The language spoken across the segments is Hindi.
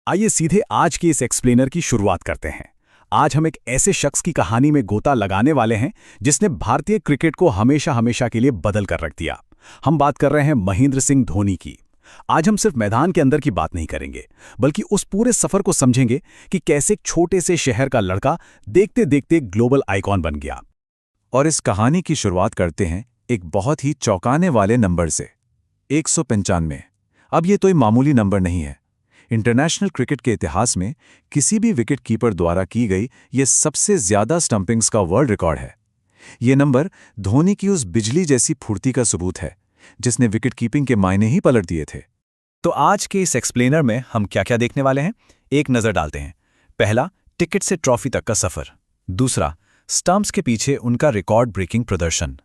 आइए सीधे आज के इस एक्सप्लेनर की शुरुआत करते हैं। आज हम एक ऐसे शख्स की कहानी में गोता लगाने वाले हैं जिसने भारतीय क्रिकेट को हमेशा हमेशा के लिए बदल कर रख दिया। हम बात कर रहे हैं महेंद्र सिंह धोनी की। आज हम सिर्फ मैदान के अंदर की बात नहीं करेंगे, बल्कि उस पूरे सफर को समझेंगे कि कैसे एक छोटे से शहर का लड़का देखते देखते ग्लोबल आइकॉन बन गया। और इस कहानी की शुरुआत करते हैं एक बहुत ही चौंकाने वाले नंबर से, 195। अब ये कोई मामूली नंबर नहीं है। इंटरनेशनल क्रिकेट के इतिहास में किसी भी विकेट कीपर द्वारा की गई ये सबसे ज्यादा स्टंपिंग्स का वर्ल्ड रिकॉर्ड है। ये नंबर धोनी की उस बिजली जैसी फुर्ती का सबूत है जिसने विकेट कीपिंग के मायने ही पलट दिए थे। तो आज के इस एक्सप्लेनर में हम क्या क्या देखने वाले हैं, एक नजर डालते हैं। पहला, टिकट से ट्रॉफी तक का सफर। दूसरा, स्टंप्स के पीछे उनका रिकॉर्ड ब्रेकिंग प्रदर्शन।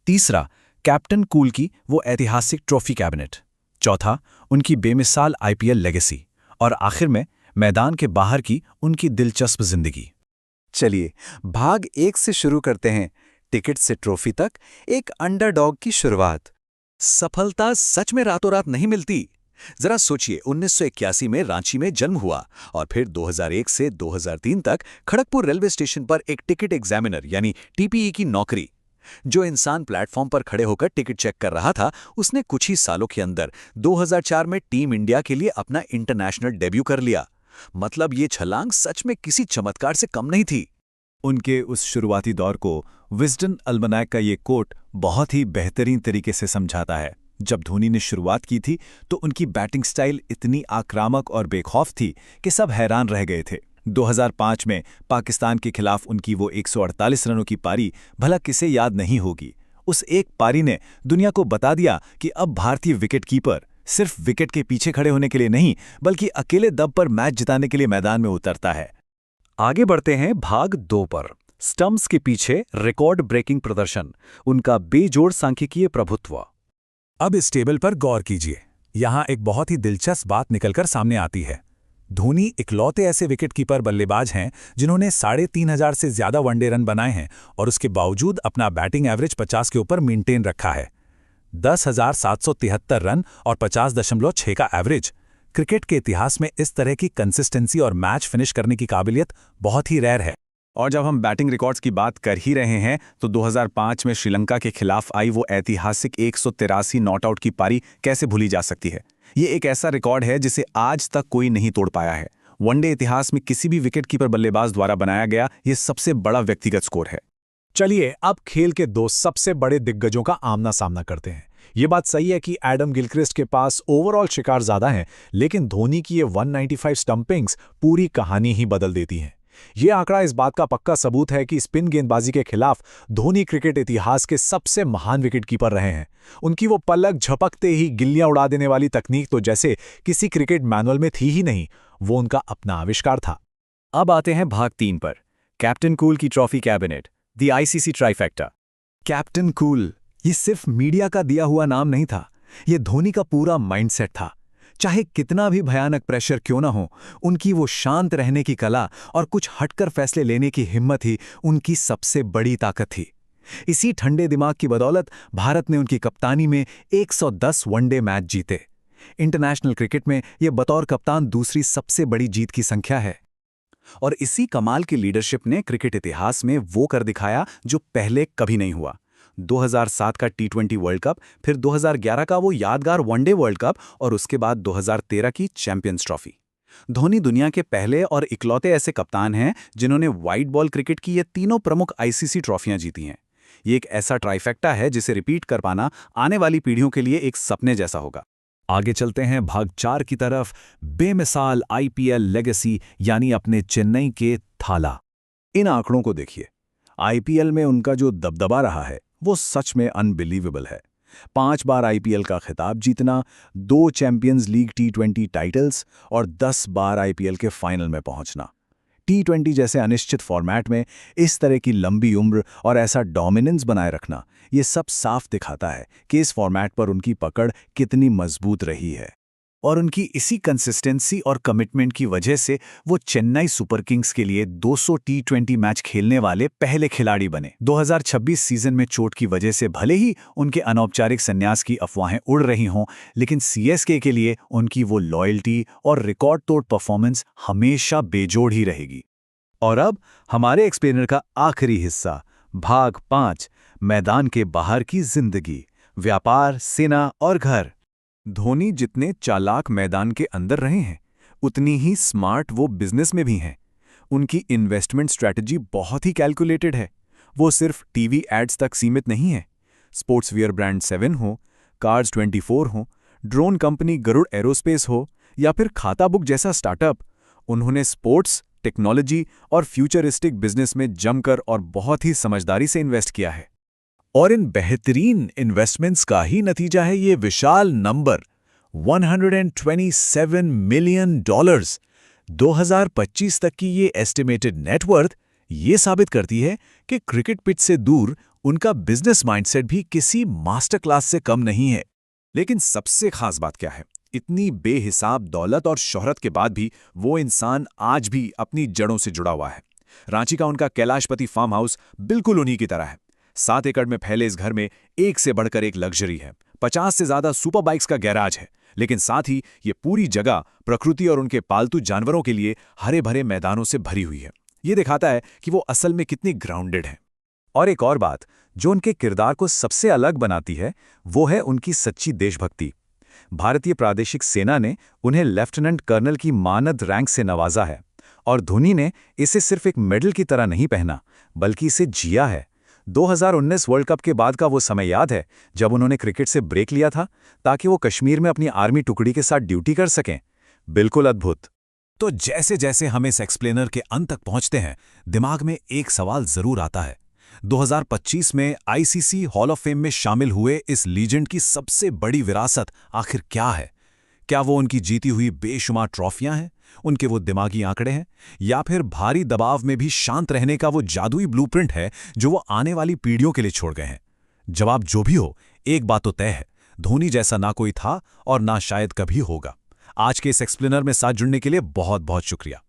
तीसरा, कैप्टन कूल की वो ऐतिहासिक ट्रॉफी कैबिनेट। चौथा, उनकी बेमिसाल आईपीएल लेगेसी। और आखिर में मैदान के बाहर की उनकी दिलचस्प जिंदगी। चलिए भाग 1 से शुरू करते हैं, टिकट से ट्रॉफी तक एक अंडरडॉग की शुरुआत। सफलता सच में रातों रात नहीं मिलती। जरा सोचिए, 1981 में रांची में जन्म हुआ और फिर 2001 से 2003 तक खड़गपुर रेलवे स्टेशन पर एक टिकट एग्जामिनर यानी टीपीई की नौकरी। जो इंसान प्लेटफॉर्म पर खड़े होकर टिकट चेक कर रहा था, उसने कुछ ही सालों के अंदर 2004 में टीम इंडिया के लिए अपना इंटरनेशनल डेब्यू कर लिया। मतलब ये छलांग सच में किसी चमत्कार से कम नहीं थी। उनके उस शुरुआती दौर को विजडन अल्मनाक का ये कोट बहुत ही बेहतरीन तरीके से समझाता है। जब धोनी ने शुरुआत की थी तो उनकी बैटिंग स्टाइल इतनी आक्रामक और बेखौफ थी कि सब हैरान रह गए थे। 2005 में पाकिस्तान के खिलाफ उनकी वो 148 रनों की पारी भला किसे याद नहीं होगी। उस एक पारी ने दुनिया को बता दिया कि अब भारतीय विकेट कीपर सिर्फ विकेट के पीछे खड़े होने के लिए नहीं, बल्कि अकेले दम पर मैच जिताने के लिए मैदान में उतरता है। आगे बढ़ते हैं भाग 2 पर। स्टंप्स के पीछे रिकॉर्ड ब्रेकिंग प्रदर्शन, उनका बेजोड़ सांख्यिकीय प्रभुत्व। अब इस टेबल पर गौर कीजिए। यहां एक बहुत ही दिलचस्प बात निकलकर सामने आती है। धोनी इकलौते ऐसे विकेटकीपर बल्लेबाज हैं जिन्होंने 3,500 से ज्यादा वनडे रन बनाए हैं और उसके बावजूद अपना बैटिंग एवरेज 50 के ऊपर मेंटेन रखा है। 10,773 रन और 50.6 का एवरेज। क्रिकेट के इतिहास में इस तरह की कंसिस्टेंसी और मैच फिनिश करने की काबिलियत बहुत ही रेयर है। और जब हम बैटिंग रिकॉर्ड्स की बात कर ही रहे हैं तो 2005 में श्रीलंका के खिलाफ आई वो ऐतिहासिक 183 नॉट आउट की पारी कैसे भूली जा सकती है। ये एक ऐसा रिकॉर्ड है जिसे आज तक कोई नहीं तोड़ पाया है। वनडे इतिहास में किसी भी विकेटकीपर बल्लेबाज द्वारा बनाया गया ये सबसे बड़ा व्यक्तिगत स्कोर है। चलिए अब खेल के 2 सबसे बड़े दिग्गजों का आमना सामना करते हैं। ये बात सही है कि एडम गिलक्रिस्ट के पास ओवरऑल शिकार ज्यादा हैं, लेकिन धोनी की ये 195 स्टंपिंग्स पूरी कहानी ही बदल देती हैं। ये आंकड़ा इस बात का पक्का सबूत है कि स्पिन गेंदबाजी के खिलाफ धोनी क्रिकेट इतिहास के सबसे महान विकेटकीपर रहे हैं। उनकी वो पलक झपकते ही गिल्लियां उड़ा देने वाली तकनीक तो जैसे किसी क्रिकेट मैनुअल में थी ही नहीं, वो उनका अपना आविष्कार था। अब आते हैं भाग 3 पर। कैप्टन कूल की trophy cabinet, the ICC trifecta. Captain cool ये सिर्फ मीडिया का दिया हुआ नाम नहीं था, ये धोनी का पूरा माइंडसेट था। चाहे कितना भी भयानक प्रेशर क्यों ना हो, उनकी वो शांत रहने की कला और कुछ हटकर फैसले लेने की हिम्मत ही उनकी सबसे बड़ी ताकत थी। इसी ठंडे दिमाग की बदौलत भारत ने उनकी कप्तानी में 110 वनडे मैच जीते। इंटरनेशनल क्रिकेट में यह बतौर कप्तान दूसरी सबसे बड़ी जीत की संख्या है। और इसी कमाल की लीडरशिप ने क्रिकेट इतिहास में वो कर दिखाया जो पहले कभी नहीं हुआ। 2007 का टी20 वर्ल्ड कप, फिर 2011 का वो यादगार वनडे वर्ल्ड कप और उसके बाद 2013 की चैंपियंस ट्रॉफी। धोनी दुनिया के पहले और इकलौते ऐसे कप्तान हैं जिन्होंने वाइट बॉल क्रिकेट की ये तीनों प्रमुख आईसीसी ट्रॉफियां जीती हैं। ये एक ऐसा ट्राइफेक्टा है जिसे रिपीट कर पाना आने वाली पीढ़ियों के लिए एक सपने जैसा होगा। आगे चलते हैं भाग 4 की तरफ। बेमिसाल आईपीएल लेगेसी यानी अपने चेन्नई के थाला। इन आंकड़ों को देखिए। आईपीएल में उनका जो दबदबा रहा है वो सच में अनबिलीवेबल है। 5 बार आईपीएल का खिताब जीतना, 2 चैंपियंस लीग टी20 टाइटल्स और 10 बार आईपीएल के फाइनल में पहुंचना। टी20 जैसे अनिश्चित फॉर्मेट में इस तरह की लंबी उम्र और ऐसा डोमिनेंस बनाए रखना, ये सब साफ दिखाता है कि इस फॉर्मेट पर उनकी पकड़ कितनी मजबूत रही है। और उनकी इसी कंसिस्टेंसी और कमिटमेंट की वजह से वो चेन्नई सुपर किंग्स के लिए 200 टी20 मैच खेलने वाले पहले खिलाड़ी बने। 2026 सीजन में चोट की वजह से भले ही उनके अनौपचारिक संन्यास की अफवाहें उड़ रही हों, लेकिन सीएसके के लिए उनकी वो लॉयल्टी और रिकॉर्ड तोड़ परफॉर्मेंस हमेशा बेजोड़ ही रहेगी। और अब हमारे एक्सप्लेनर का आखिरी हिस्सा, भाग 5, मैदान के बाहर की जिंदगी, व्यापार, सेना और घर। धोनी जितने चालाक मैदान के अंदर रहे हैं, उतनी ही स्मार्ट वो बिजनेस में भी हैं। उनकी इन्वेस्टमेंट स्ट्रैटेजी बहुत ही कैलकुलेटेड है। वो सिर्फ टीवी एड्स तक सीमित नहीं है। स्पोर्ट्स वियर ब्रांड 7 हो, कार्स 24 हो, ड्रोन कंपनी गरुड़ एरोस्पेस हो या फिर खाता बुक जैसा स्टार्टअप, उन्होंने स्पोर्ट्स, टेक्नोलॉजी और फ्यूचरिस्टिक बिजनेस में जमकर और बहुत ही समझदारी से इन्वेस्ट किया है। और इन बेहतरीन इन्वेस्टमेंट्स का ही नतीजा है ये विशाल नंबर, $127 मिलियन। 2025 तक की ये एस्टिमेटेड नेटवर्थ ये साबित करती है कि क्रिकेट पिच से दूर उनका बिजनेस माइंडसेट भी किसी मास्टर क्लास से कम नहीं है। लेकिन सबसे खास बात क्या है? इतनी बेहिसाब दौलत और शोहरत के बाद भी वो इंसान आज भी अपनी जड़ों से जुड़ा हुआ है। रांची का उनका कैलाशपति फार्म हाउस बिल्कुल उन्हीं की तरह है। 7 एकड़ में फैले इस घर में एक से बढ़कर एक लग्जरी है। 50 से ज्यादा सुपर बाइक्स का गैराज है, लेकिन साथ ही ये पूरी जगह प्रकृति और उनके पालतू जानवरों के लिए हरे भरे मैदानों से भरी हुई है। ये दिखाता है कि वो असल में कितनी ग्राउंडेड है। और एक और बात जो उनके किरदार को सबसे अलग बनाती है, वो है उनकी सच्ची देशभक्ति। भारतीय प्रादेशिक सेना ने उन्हें लेफ्टिनेंट कर्नल की मानद रैंक से नवाजा है, और धोनी ने इसे सिर्फ एक मेडल की तरह नहीं पहना, बल्कि इसे जिया है। 2019 वर्ल्ड कप के बाद का वो समय याद है जब उन्होंने क्रिकेट से ब्रेक लिया था ताकि वो कश्मीर में अपनी आर्मी टुकड़ी के साथ ड्यूटी कर सकें। बिल्कुल अद्भुत। तो जैसे जैसे हम इस एक्सप्लेनर के अंत तक पहुंचते हैं, दिमाग में एक सवाल जरूर आता है। 2025 में आईसीसी हॉल ऑफ फेम में शामिल हुए इस लीजेंड की सबसे बड़ी विरासत आखिर क्या है? क्या वो उनकी जीती हुई बेशुमार ट्रॉफियां हैं, उनके वो दिमागी आंकड़े हैं, या फिर भारी दबाव में भी शांत रहने का वो जादुई ब्लूप्रिंट है जो वो आने वाली पीढ़ियों के लिए छोड़ गए हैं? जवाब जो भी हो, एक बात तो तय है, धोनी जैसा ना कोई था और ना शायद कभी होगा। आज के इस एक्सप्लेनर में साथ जुड़ने के लिए बहुत बहुत शुक्रिया।